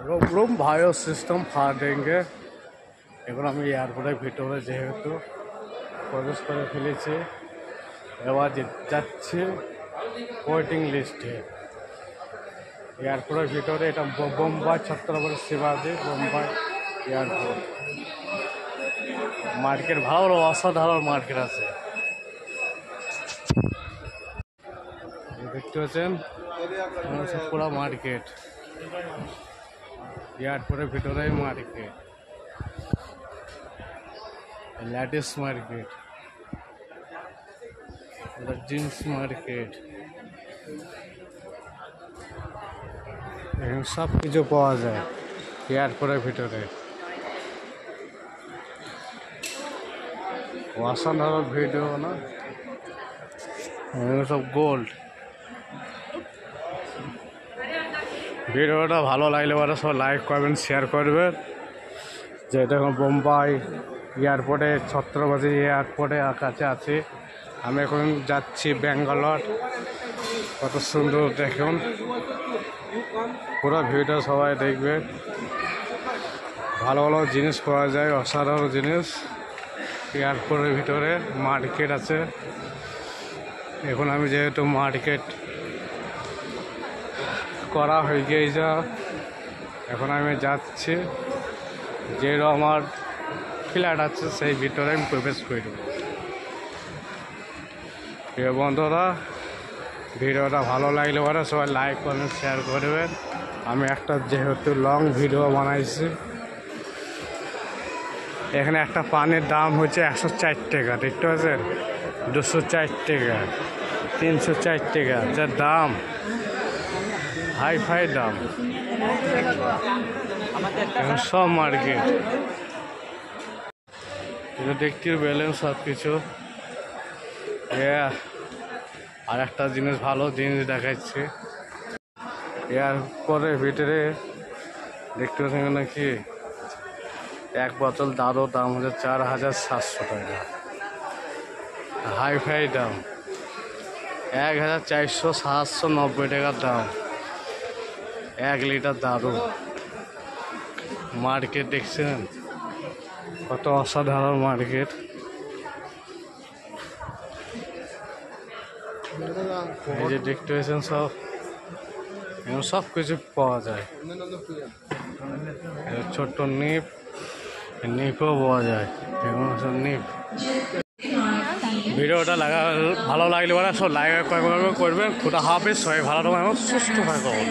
Room room bio system फाड़ देंगे। এখন আমি এয়ারপোর্টের ভিতরে যেহেতু প্রবেশ করে ফেলেছি, এবার যাচ্ছি ওয়েটিং লিস্টে। এয়ারপোর্টের ভিতরে এটা বোম্বাই ছত্রপতি শিবাজি বোম্বাই এয়ারপোর্ট। মার্কেট ভালো, অসাধারণ মার্কেট আছে। দেখতে পাচ্ছেন পুরো মার্কেট, এয়ারপোর্টের ভিতরেই market, ladies market, jeans market, এখানে সব কিছু পাওয়া যায় এয়ারপোর্টের ভিতরে। অসাধারণ ভিডিও না, সব গোল্ড। ভিডিওটা ভালো লাগলে পরে সব লাইক করবেন, শেয়ার করবেন। যেটা বোম্বাই এয়ারপোর্টে, ছত্রপতি এয়ারপোর্টে কাছে আছে। আমি এখন যাচ্ছি ব্যাঙ্গালোর। কত সুন্দর দেখুন, পুরো ভিডিও সবাই দেখবে। ভালো ভালো জিনিস পাওয়া যায়, অসাধারণ জিনিস। এয়ারপোর্টের ভিতরে মার্কেট আছে। এখন আমি যেহেতু মার্কেট করা হয়ে গিয়েছে, এখন আমি যাচ্ছি যে আমার ফ্ল্যাট আছে সেই ভিতরে আমি প্রবেশ করব। প্রিয় বন্ধুরা, ভিডিওটা ভালো লাগলে পরে সবাই লাইক করবেন, শেয়ার করবেন। আমি একটা যেহেতু লং ভিডিও বানাইছি। এখানে একটা পানির দাম হচ্ছে 104 টাকা, দেখতে পাচ্ছেন? 204 টাকা, 304 টাকা, যার দাম হাই ফাই দাম। এখন সব মার্কেট দেখতে পেলেন সব কিছু। আর একটা জিনিস, ভালো জিনিস দেখাচ্ছে এয়ারপোর্টের ভিতরে। দেখতে পাচ্ছেন নাকি এক বোতল দারু দাম হচ্ছে 4700 টাকা, হাই ফাই দাম। 1490 টাকার দাম 1 লিটার দারু। মার্কেট দেখছেন কত অসাধারণ মার্কেট। এই যে দেখতে পেয়েছেন সব, এবং সব কিছু পাওয়া যায়। ছোট্ট নিপও পাওয়া যায়, নিপ। ভিডিওটা ভালো লাগলে সব লাইক করবেন। খুদা হাফেজ, সবাই ভালো থাকবেন এবং সুস্থ থাকবেন।